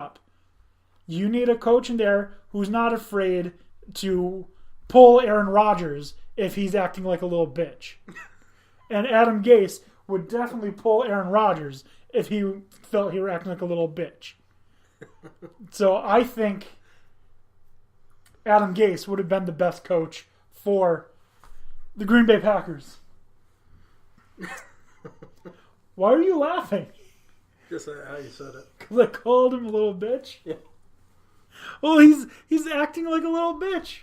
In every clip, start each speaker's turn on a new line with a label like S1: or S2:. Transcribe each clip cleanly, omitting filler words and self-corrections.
S1: up. You need a coach in there who's not afraid to pull Aaron Rodgers if he's acting like a little bitch. And Adam Gase would definitely pull Aaron Rodgers if he felt he were acting like a little bitch. So I think Adam Gase would have been the best coach for the Green Bay Packers. Why are you laughing?
S2: Just how you said it.
S1: Because I called him a little bitch?
S2: Yeah.
S1: Well, he's acting like a little bitch.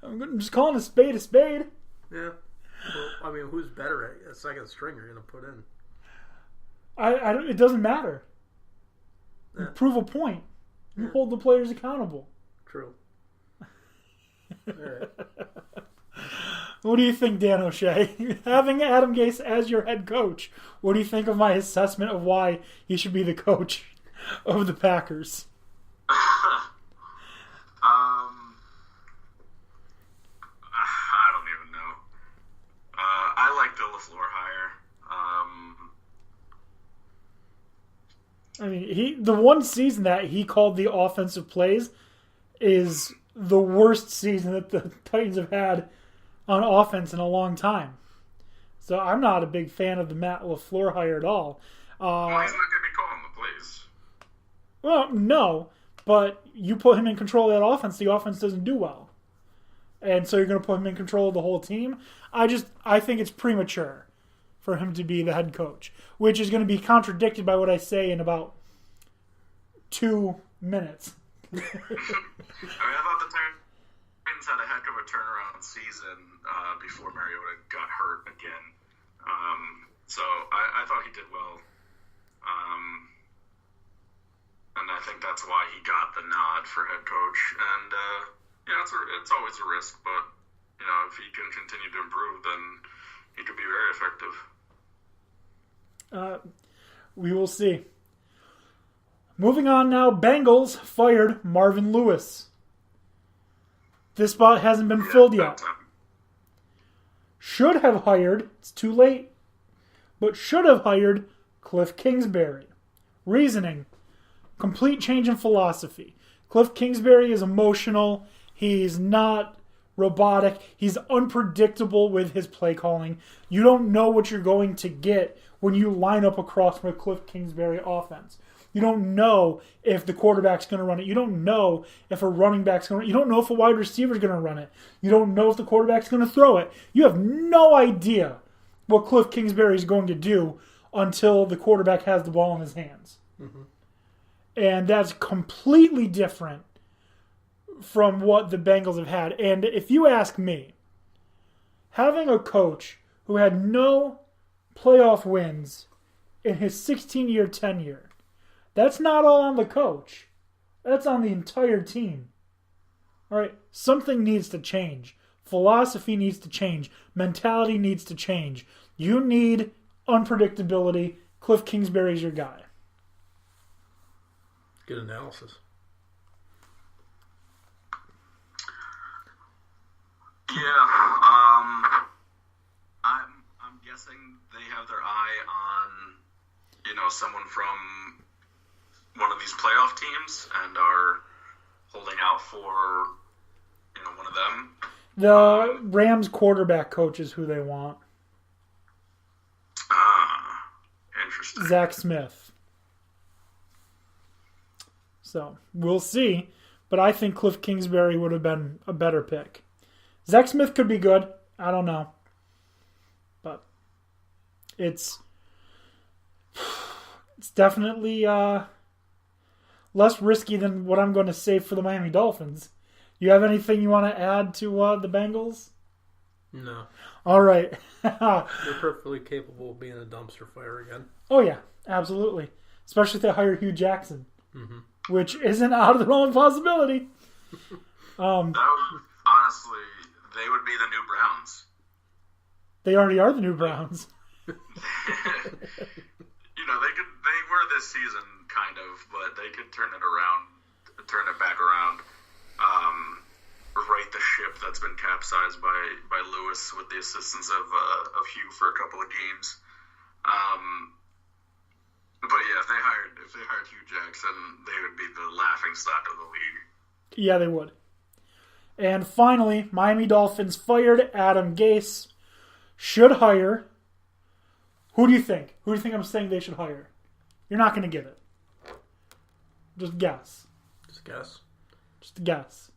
S1: I'm just calling a spade a spade.
S2: Yeah. Well, I mean, who's better at a second string you're going to put in?
S1: It doesn't matter.
S2: Yeah.
S1: You prove a point. You hold the players accountable.
S2: True. All right.
S1: What do you think, Dan O'Shea? Having Adam Gase as your head coach, what do you think of my assessment of why he should be the coach of the Packers?
S3: I don't even know. I like the LaFleur hire.
S1: I mean, the one season that he called the offensive plays is the worst season that the Titans have had on offense in a long time. So I'm not a big fan of the Matt LaFleur hire at all.
S3: Well, he's not going to be calling the plays.
S1: Well, no, but you put him in control of that offense, the offense doesn't do well. And so you're going to put him in control of the whole team? I think it's premature for him to be the head coach, which is going to be contradicted by what I say in about 2 minutes.
S3: I mean, I thought the Titans had a heck of a turnaround season before Mariota got hurt again. So I thought he did well. And I think that's why he got the nod for head coach. And, it's always a risk, but, if he can continue to improve, then he could be very effective.
S1: We will see. Moving on now, Bengals fired Marvin Lewis. This spot hasn't been filled yet. Should have hired, it's too late, but should have hired Cliff Kingsbury. Reasoning, complete change in philosophy. Cliff Kingsbury is emotional. He's not robotic. He's unpredictable with his play calling. You don't know what you're going to get when you line up across from a Cliff Kingsbury offense. You don't know if the quarterback's going to run it. You don't know if a running back's going to run it. You don't know if a wide receiver's going to run it. You don't know if the quarterback's going to throw it. You have no idea what Cliff Kingsbury is going to do until the quarterback has the ball in his hands. Mm-hmm. And that's completely different from what the Bengals have had. And if you ask me, having a coach who had no playoff wins in his 16-year tenure, that's not all on the coach. That's on the entire team. All right, something needs to change. Philosophy needs to change. Mentality needs to change. You need unpredictability. Cliff Kingsbury's your guy.
S2: Good analysis.
S3: Yeah, I'm guessing they have their eye on, someone from one of these playoff teams and are holding out for, one of them.
S1: The Rams quarterback coach is who they want.
S3: Interesting.
S1: Zach Smith. So, we'll see. But I think Cliff Kingsbury would have been a better pick. Zach Smith could be good. I don't know. But it's definitely less risky than what I'm going to say for the Miami Dolphins. You have anything you want to add to the Bengals?
S2: No.
S1: All right.
S2: They're perfectly capable of being a dumpster fire again.
S1: Oh, yeah. Absolutely. Especially if they hire Hugh Jackson.
S3: Mm-hmm.
S1: Which isn't out of the realm of possibility.
S3: That would, honestly, they would be the new Browns.
S1: They already are the new Browns.
S3: They were this season, kind of, but they could turn it back around, right the ship that's been capsized by Lewis with the assistance of Hugh for a couple of games. But yeah, if if they hired Hugh Jackson, they would be the laughing stock of the league.
S1: Yeah, they would. And finally, Miami Dolphins fired Adam Gase. Should hire. Who do you think? Who do you think I'm saying they should hire? You're not going to get it. Just guess.
S2: Just guess.
S1: Just guess.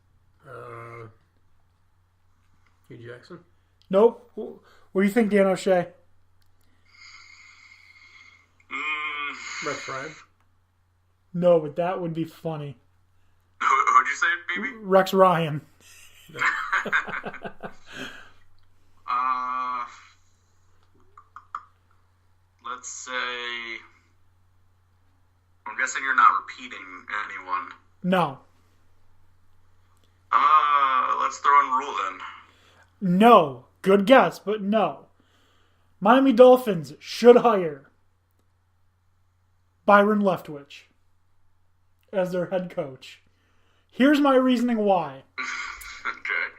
S2: Hugh Jackson?
S1: Nope. What do you think, Dan O'Shea?
S2: Rex Ryan?
S1: No, but that would be funny.
S3: Who'd you say, BB?
S1: Rex Ryan.
S3: Let's say... I'm guessing you're not repeating anyone.
S1: No.
S3: Let's throw in Rule then.
S1: No. Good guess, but no. Miami Dolphins should hire Byron Leftwich as their head coach. Here's my reasoning why.
S3: Okay.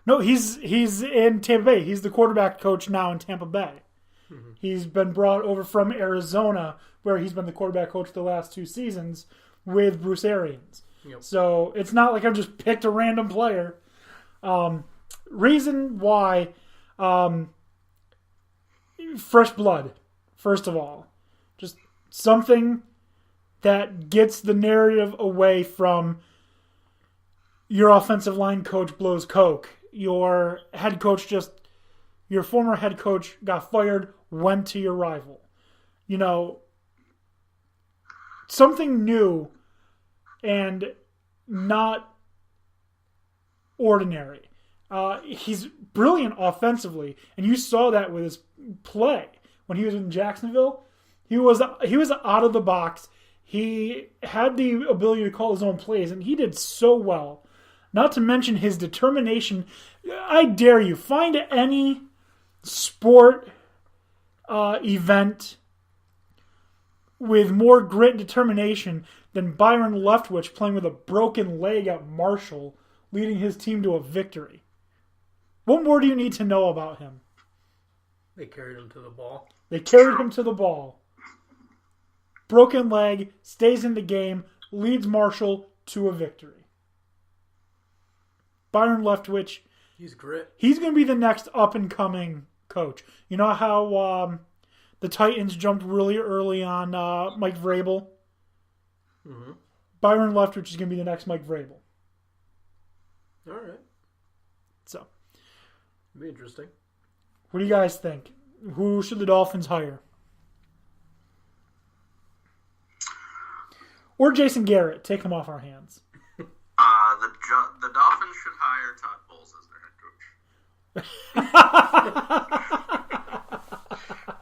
S1: No, he's in Tampa Bay. He's the quarterback coach now in Tampa Bay. Mm-hmm. He's been brought over from Arizona, where he's been the quarterback coach the last 2 seasons with Bruce Arians. Yep. So it's not like I've just picked a random player. Reason why, fresh blood, first of all. Just something that gets the narrative away from your offensive line coach blows coke. Your former head coach got fired, went to your rival. You know, something new and not ordinary. He's brilliant offensively, and you saw that with his play when he was in Jacksonville. He was out of the box. He had the ability to call his own plays, and he did so well. Not to mention his determination. I dare you, find any sport event with more grit and determination than Byron Leftwich playing with a broken leg at Marshall, leading his team to a victory. What more do you need to know about him?
S2: They carried him to the ball. Broken
S1: leg, stays in the game, leads Marshall to a victory. Byron Leftwich.
S2: He's grit.
S1: He's going to be the next up-and-coming coach. You know how the Titans jumped really early on Mike Vrabel? Mm-hmm. Byron Leftwich is going to be the next Mike Vrabel.
S2: All right.
S1: So.
S2: It'll be interesting.
S1: What do you guys think? Who should the Dolphins hire? Or Jason Garrett. Take him off our hands.
S3: The Dolphins should hire Todd Bowles as their head coach.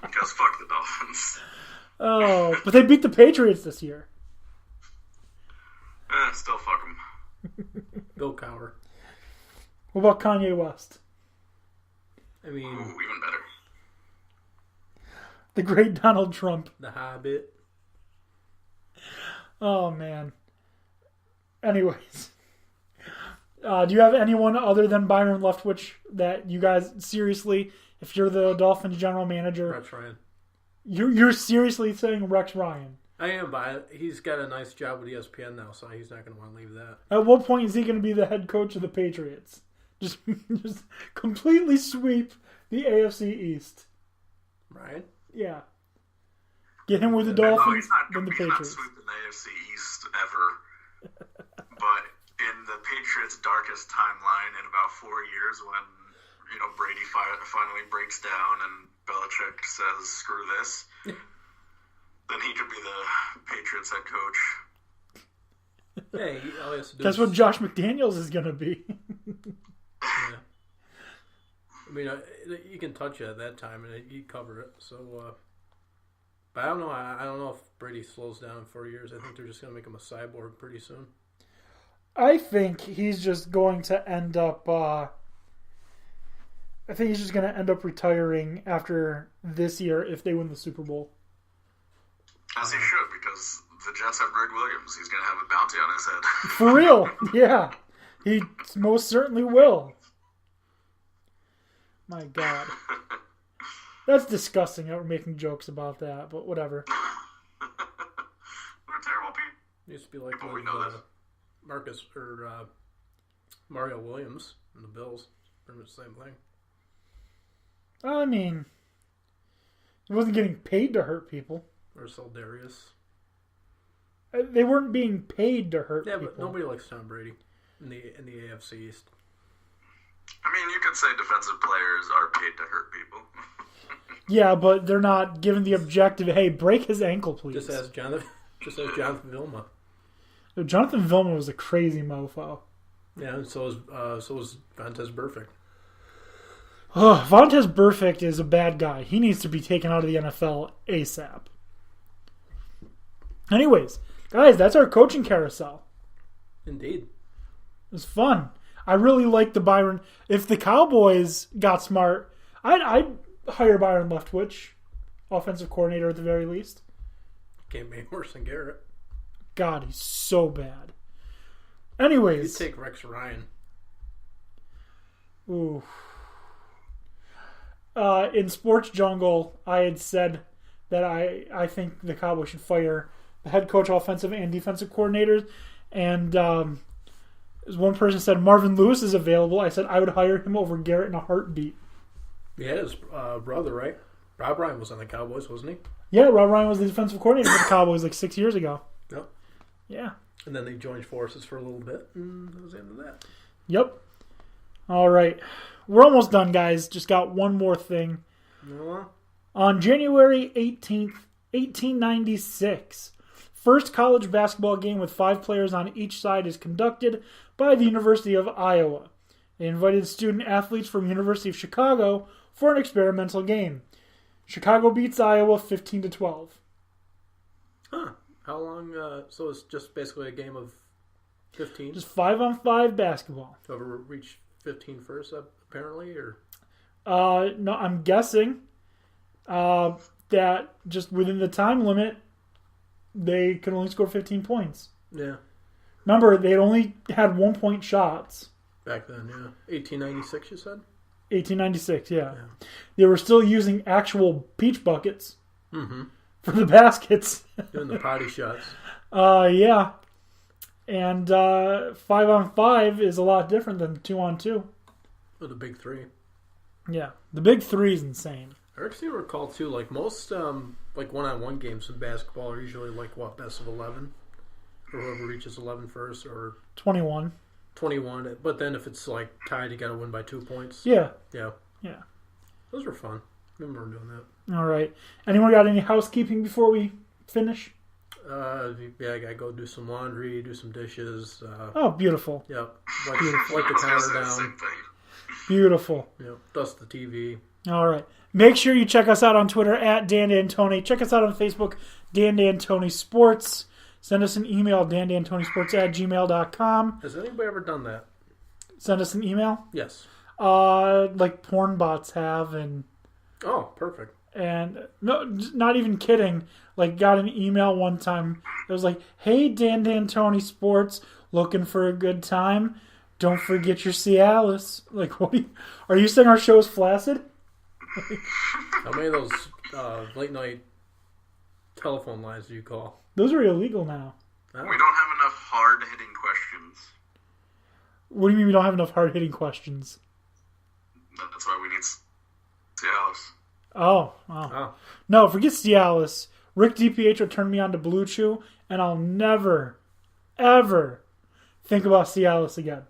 S3: Because fuck the Dolphins.
S1: Oh, but they beat the Patriots this year.
S3: Still fuck them.
S2: Bill Cowher.
S1: What about Kanye West?
S2: I mean...
S3: Ooh, even better.
S1: The great Donald Trump.
S2: The Hobbit.
S1: Oh, man. Anyways. Do you have anyone other than Byron Leftwich that you guys seriously, if you're the Dolphins general manager...
S2: Rex Ryan.
S1: You're seriously saying Rex Ryan?
S2: I am, but he's got a nice job with ESPN now, so he's not going to want to leave that.
S1: At what point is he going to be the head coach of the Patriots? Just completely sweep the AFC East.
S2: Ryan?
S1: Yeah. Get him with the Dolphins, then the Patriots.
S3: He's not sweeping the AFC East ever. But in the Patriots' darkest timeline, in about 4 years, when Brady finally breaks down and Belichick says, "Screw this," then he could be the Patriots head coach.
S2: Hey, all he has to do
S1: That's what Josh McDaniels is going to be.
S2: Yeah. I mean, you can touch it at that time and you cover it. So, but I don't know. I don't know if Brady slows down in 4 years. I think they're just going to make him a cyborg pretty soon.
S1: I think he's just going to end up. I think he's just going to end up retiring after this year if they win the Super Bowl.
S3: As he should, because the Jets have Greg Williams. He's going to have a bounty on his head.
S1: For real, yeah. He most certainly will. My God. That's disgusting that we're making jokes about that, but whatever.
S2: It used to be like
S3: But we
S2: with,
S3: know this.
S2: Marcus or Mario Williams and the Bills. Pretty much the same thing.
S1: I mean, he wasn't getting paid to hurt people.
S2: Or Darius.
S1: They weren't being paid to hurt
S2: Yeah,
S1: people.
S2: but nobody likes Tom Brady in the AFC East.
S3: I mean, you could say defensive players are paid to hurt people.
S1: Yeah, but they're not given the objective, hey, break his ankle, please.
S2: Just ask Jonathan Vilma.
S1: Jonathan Vilma was a crazy mofo.
S2: Yeah, and so is Vontaze Burfict.
S1: Oh, Vontaze Burfict is a bad guy. He needs to be taken out of the NFL ASAP. Anyways, guys, that's our coaching carousel.
S2: Indeed.
S1: It was fun. I really like the Byron. If the Cowboys got smart, I'd hire Byron Leftwich, offensive coordinator at the very least.
S2: Can't be worse than Garrett.
S1: God, he's so bad. Anyways.
S2: You take Rex Ryan.
S1: Ooh. In Sports Jungle, I had said that I think the Cowboys should fire the head coach, offensive and defensive coordinators. And as one person said, Marvin Lewis is available. I said I would hire him over Garrett in a heartbeat.
S2: Yeah, his brother, right? Rob Ryan was on the Cowboys, wasn't he?
S1: Yeah, Rob Ryan was the defensive coordinator for the Cowboys like 6 years ago.
S2: Yep.
S1: Yeah.
S2: And then they joined forces for a little bit, and that was the end of that.
S1: Yep. All right. We're almost done, guys. Just got one more thing.
S2: No.
S1: On January 18th, 1896, first college basketball game with 5 players on each side is conducted by the University of Iowa. They invited student athletes from University of Chicago for an experimental game. Chicago beats Iowa 15-12.
S2: Huh. How long? So it's just basically a game of 15?
S1: Just 5-on-5 basketball.
S2: Whoever reached 15 first, apparently? Or
S1: No, I'm guessing that just within the time limit, they could only score 15 points.
S2: Yeah.
S1: Remember, they only had 1-point shots.
S2: Back then, yeah. 1896, you said?
S1: 1896, yeah. They were still using actual peach buckets
S2: Mm-hmm.
S1: for the baskets.
S2: Doing the potty shots.
S1: Yeah. And 5-on-5 is a lot different than 2-on-2.
S2: Oh, the big three.
S1: Yeah. The big three is insane.
S2: I actually recall, too, like most like one-on-one games in basketball are usually like, what, best of 11? Or whoever reaches 11 first, or
S1: 21.
S2: 21. But then if it's like tied, you got to win by 2 points.
S1: Yeah.
S2: Yeah.
S1: Yeah.
S2: Those were fun. I remember doing that.
S1: All right. Anyone got any housekeeping before we finish?
S2: Yeah, I got to go do some laundry, do some dishes.
S1: Oh, beautiful.
S2: Yep. Wipe the counter down.
S1: Beautiful.
S2: Yep. Dust the TV.
S1: All right. Make sure you check us out on Twitter at Dan D'Antoni. Check us out on Facebook, Dan D'Antoni Sports. Send us an email, dandantonisports@gmail.com.
S2: Has anybody ever done that?
S1: Send us an email?
S2: Yes.
S1: Like porn bots have, and
S2: perfect.
S1: And no, not even kidding. Like, got an email one time. It was like, "Hey, Dan D'Antoni Sports, looking for a good time? Don't forget your Cialis." Like, what? Are you saying our show is flaccid?
S2: How many of those late night telephone lines do you call?
S1: Those are illegal now.
S2: Oh.
S3: We don't have enough hard-hitting questions.
S1: What do you mean we don't have enough hard-hitting questions?
S3: That's why we need Cialis.
S1: Oh. No, forget Cialis. Rick DiPietro turned me on to Blue Chew, and I'll never, ever think about Cialis again.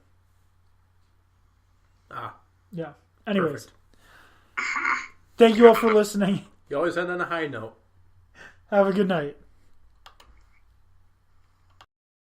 S1: Yeah. Anyways.
S2: Perfect.
S1: Thank you all for listening.
S2: You always end on a high note.
S1: Have a good night.